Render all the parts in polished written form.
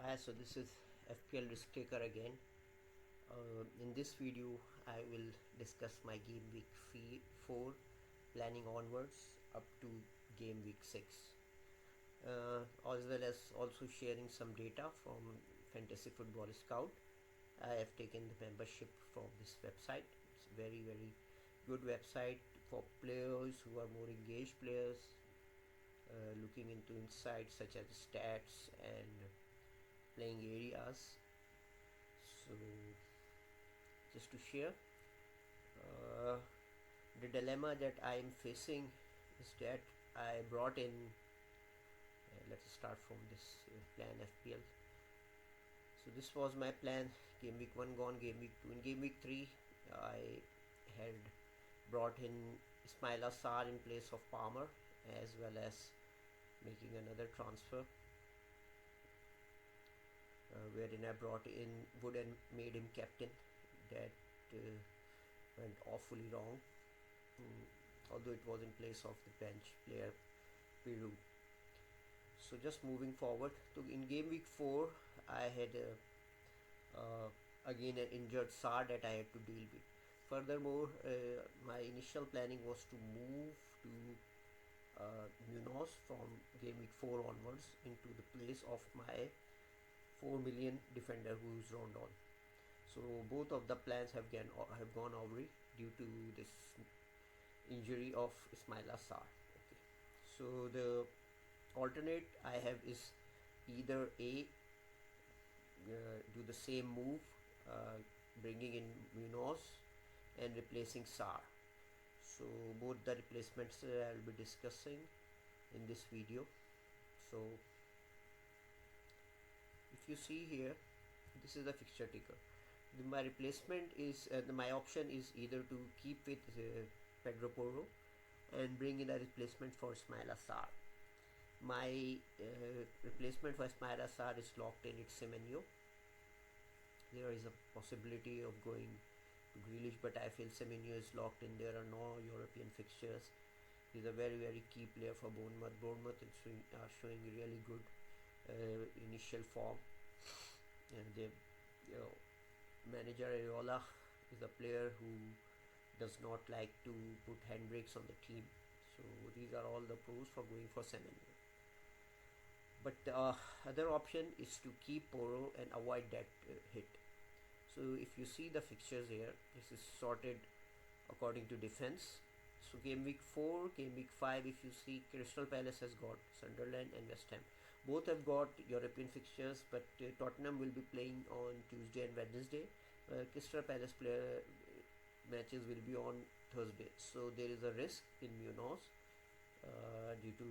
Hi, so this is FPL Risk Taker again. In this video, I will discuss my game week 4 planning onwards up to game week 6, as well as also sharing some data from Fantasy Football Scout. I have taken the membership from this website. It's a very good website for players who are more engaged players, looking into insights such as stats and playing areas. So just to share, uh, the dilemma that I am facing is that I brought in, let's start from this plan FPL. So this was my plan. Game week 1 gone, game week 2. In game week 3, I had brought in Ismail Assar in place of Palmer, as well as making another transfer, wherein I brought in Wood and made him captain. That went awfully wrong, although it was in place of the bench player Peru. So just moving forward to in game week 4, I had again an injured Sar that I had to deal with. Furthermore, my initial planning was to move to Munoz from game week 4 onwards into the place of my 4 million defender who is Rondon. So both of the plans have gone awry due to this injury of Ismail Assar. Okay. So the alternate I have is either A, do the same move, bringing in Munoz and replacing Sar. So both the replacements I will be discussing in this video. So if you see here, this is the fixture ticker. My replacement is my option is either to keep with Pedro Porro and bring in a replacement for Ismail Assar. My replacement for Ismail Assar is locked in, it's Semenyo. There is a possibility of going to Grealish, but I feel Semenyo is locked in. There are no European fixtures. He's a very key player for Bournemouth. Bournemouth are showing really good initial form, and they, manager Areola is a player who does not like to put handbrakes on the team. So these are all the pros for going for Semenyo. But the other option is to keep Porro and avoid that hit. So if you see the fixtures here, this is sorted according to defense. So game week 4, game week 5, if you see, Crystal Palace has got Sunderland and West Ham. Both have got European fixtures, but Tottenham will be playing on Tuesday and Wednesday. Crystal Palace matches will be on Thursday. So there is a risk in Munoz due to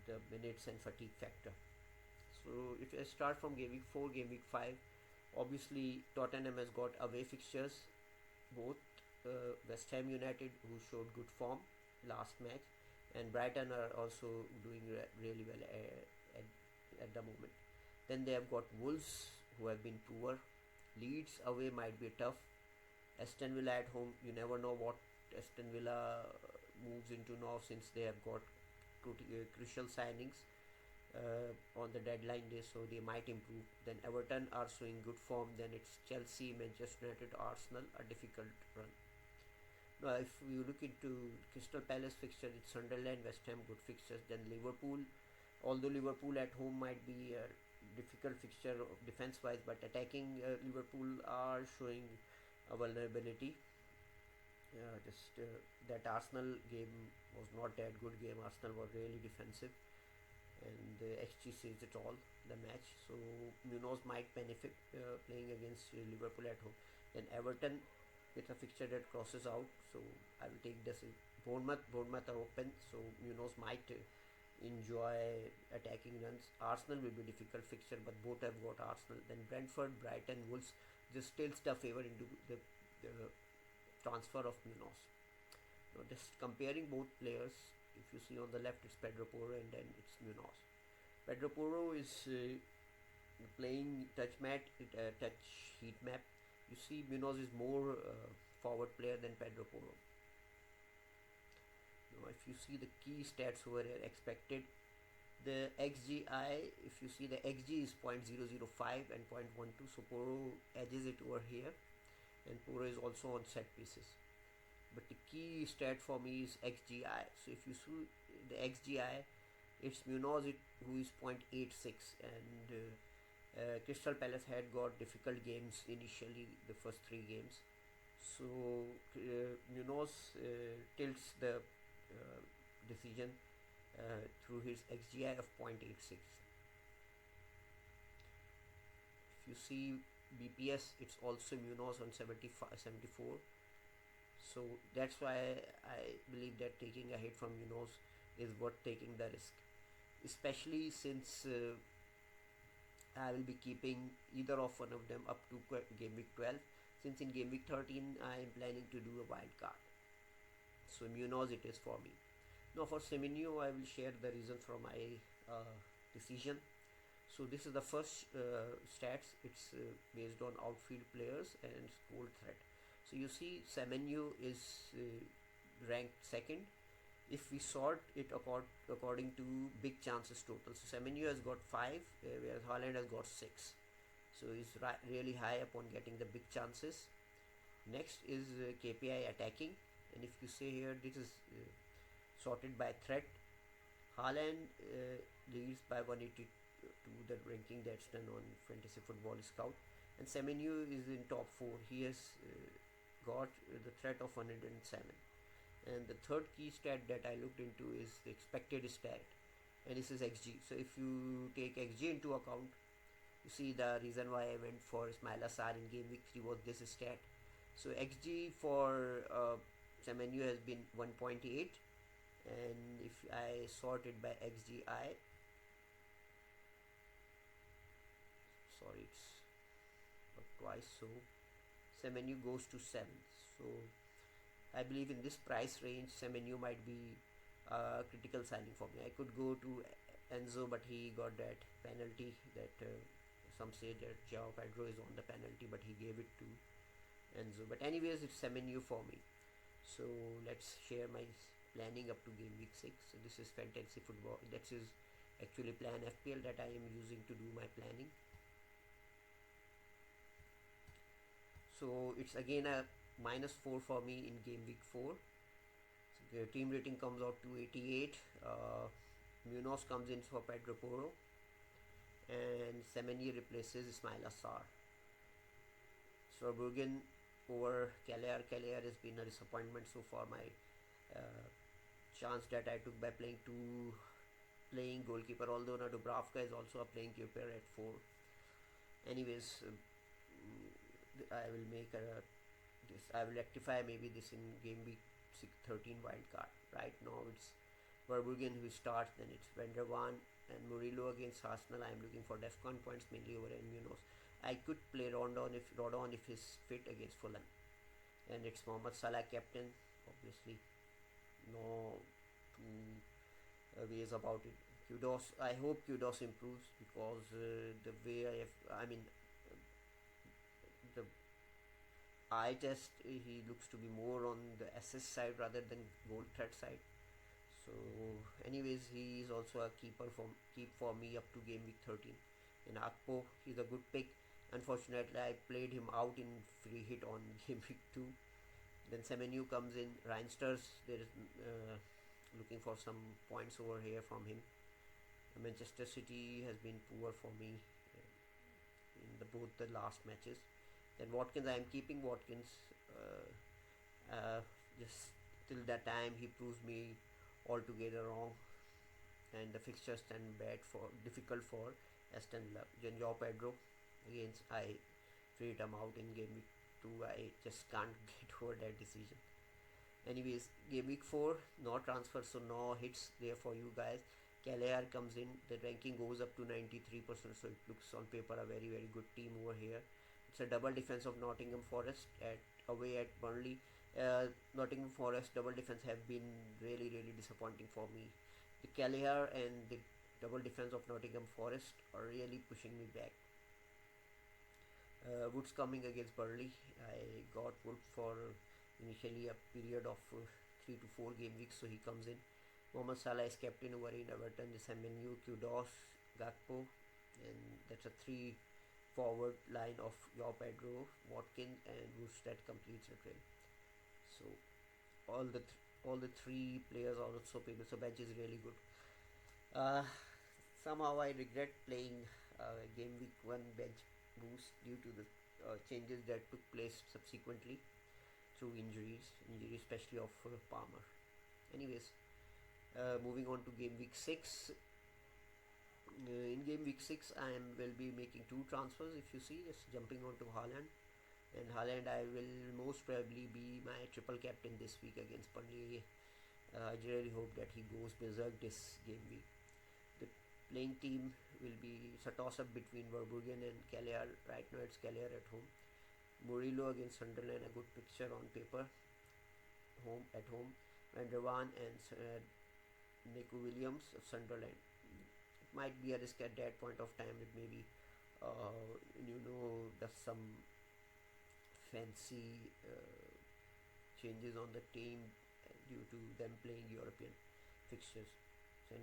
the minutes and fatigue factor. So if I start from game week 4, game week 5, obviously Tottenham has got away fixtures, both West Ham United, who showed good form last match, and Brighton are also doing really well at the moment. Then they have got Wolves, who have been poor. Leeds away might be tough. Aston Villa at home, you never know what Aston Villa moves into now, since they have got crucial signings on the deadline day, so they might improve. Then Everton are showing good form. Then it's Chelsea, Manchester United, Arsenal, a difficult run. Now if you look into Crystal Palace fixture, it's Sunderland, West Ham, good fixtures. Then Liverpool, although Liverpool at home might be a difficult fixture defense wise, but attacking Liverpool are showing a vulnerability. That Arsenal game was not that good game. Arsenal was really defensive, and the XG says it all, the match. So Munoz might benefit playing against Liverpool at home. Then Everton with a fixture that crosses out, so I will take this. Bournemouth are open, so Munoz might enjoy attacking runs. Arsenal will be a difficult fixture, but both have got Arsenal. Then Brentford, Brighton, Wolves just tilts the favor into the transfer of Munoz. Now just comparing both players, if you see on the left it's Pedro Porro and then it's Munoz. Pedro Porro is playing touch heat map. You see Munoz is more forward player than Pedro Porro. Now if you see the key stats over here, expected The XGI, if you see, the XG is 0.005 and 0.12, so Poro edges it over here, and Poro is also on set pieces. But the key stat for me is XGI. So if you see the XGI, it's Munoz who is 0.86, and Crystal Palace had got difficult games initially, the first three games. So Munoz tilts the decision through his XGI of 0.86. If you see BPS, it's also Munoz on 74. So that's why I believe that taking a hit from Munoz is worth taking the risk, especially since I will be keeping either of one of them up to game week 12, since in game week 13 I am planning to do a wild card. So Munoz it is for me. Now for Semenyo, I will share the reason for my decision. So this is the first stats. It's based on outfield players and goal threat. So you see Semenyo is ranked second if we sort it according to big chances total. So Semenyo has got 5, whereas Haaland has got 6. So he's really high up on getting the big chances. Next is KPI attacking, and if you see here, this is sorted by threat. Haaland leads by 182, the ranking that's done on Fantasy Football Scout, and Semenyo is in top 4. He has got the threat of 107. And the third key stat that I looked into is the expected stat, and this is XG. So if you take XG into account, you see the reason why I went for Ismail Assar in game week 3 was this stat. So XG for Semenyo has been 1.8, and if I sort it by XGI, sorry, it's not twice, so Semenyo goes to 7. So I believe in this price range, Semenyo might be a critical signing for me. I could go to Enzo, but he got that penalty that some say that João Pedro is on the penalty, but he gave it to Enzo. But anyways, it's Semenyo for me. So let's share my planning up to game week 6. So this is Fantasy Football. That is actually Plan FPL that I am using to do my planning. So it's again a -4 for me in game week 4. So the team rating comes out to 88. Munoz comes in for Pedro Porro, and Semenyo replaces Ismail Assar. Sturbergen over Callier. Callier has been a disappointment so far. My chance that I took by playing goalkeeper, although now Dubravka is also a playing keeper at 4. Anyways, I will make I will rectify maybe this in game week 13 wild card. Right now it's Verbruggen who starts, then it's Van der Vaart and Murillo against Arsenal. I am looking for DEFCON points mainly over Munoz. I could play Rondon if he's fit against Fulham, and it's Mohamed Salah captain. Obviously, no two ways about it. Kudos. I hope Kudos improves, because the way the eye test, he looks to be more on the assist side rather than goal threat side. So anyways, he is also a keep for me up to game week 13. In Akpo, he's a good pick. Unfortunately, I played him out in free hit on game week 2. Then Semenyo comes in. Reinsters, there is looking for some points over here from him. Manchester City has been poor for me in both the last matches. Then Watkins, I am keeping Watkins just till that time he proves me altogether wrong, and the fixtures stand difficult for Aston Villa. João Pedro, against I freed him out in game week 2. I just can't get over that decision. Anyways, game week 4, no transfer, so no hits there for you guys. Callier comes in, the ranking goes up to 93%, so it looks on paper a very very good team over here. It's a double defense of Nottingham Forest away at Burnley. Nottingham Forest double defense have been really really disappointing for me. The Callier and the double defense of Nottingham Forest are really pushing me back. Woods coming against Burnley. I got Wood for initially a period of 3 to 4 game weeks, so he comes in. Mohamed Salah is captain over in Everton. The Semenyo, Kudos, Gakpo, and that's a three forward line of Joao Pedro, Watkins, and Woods that completes the trail. So all the three players are also people. So bench is really good. Uh, Somehow I regret playing game week one bench boost due to the changes that took place subsequently through injuries especially of Palmer. Anyways, moving on to game week 6. In game week 6, will be making two transfers. If you see, just jumping onto Haaland, and Haaland I will most probably be my triple captain this week against Burnley. I really hope that he goes berserk this game week. The playing team will be it's a toss up between Verbruggen and Kelleher. Right now it's Kelleher at home. Murillo against Sunderland, a good picture on paper. Home, Van der Waan and Nico Williams of Sunderland. It might be a risk at that point of time. It may be, there's some fancy changes on the team due to them playing European fixtures. And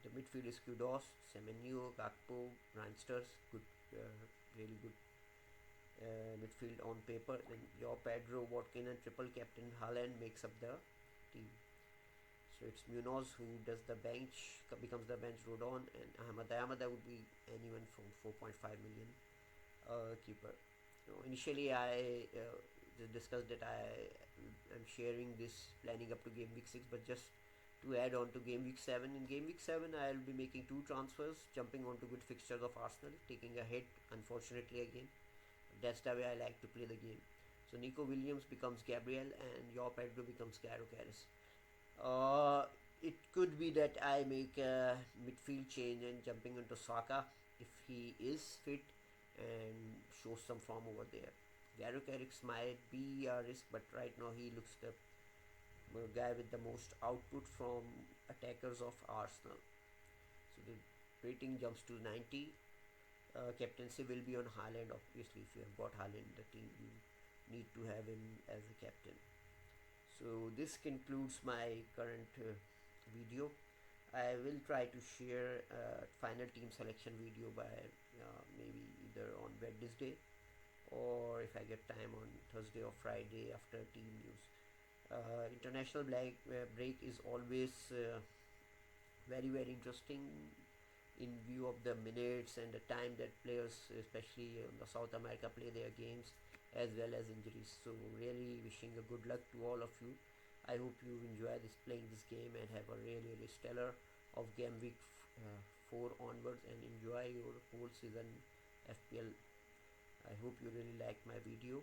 the midfield is Kudos, Semenyo, Gakpo, Reinsters, good, really good midfield on paper. Then your Pedro, Watkins, and triple captain Haaland makes up the team. So it's Munoz who does the bench, becomes the bench Rodon, and Ahmad. That would be anyone from 4.5 million keeper. Initially, I discussed that I am sharing this planning up to game week 6, but just to add on to game week 7. In game week 7, I'll be making two transfers, jumping onto good fixtures of Arsenal, taking a hit, unfortunately, again. That's the way I like to play the game. So Nico Williams becomes Gabriel, and your Pedro becomes Caro Caris. It could be that I make a midfield change and jumping into Saka if he is fit and shows some form over there. Garo Carrick might be a risk, but right now he looks the guy with the most output from attackers of Arsenal. So the rating jumps to 90. Captaincy will be on Haaland. Obviously, if you have got Haaland in the team, you need to have him as a captain. So this concludes my current video. I will try to share final team selection video by maybe either on Wednesday or if I get time on Thursday or Friday after team news. International break is always very interesting in view of the minutes and the time that players, especially in the South America, play their games, as well as injuries. So really wishing a good luck to all of you. I hope you enjoy playing this game and have a really stellar of game week 4 onwards, and enjoy your whole season FPL. I hope you really like my video.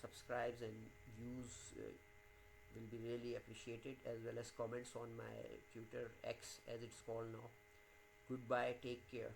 Subscribes and views will be really appreciated, as well as comments on my Twitter X as it's called now. Goodbye, take care.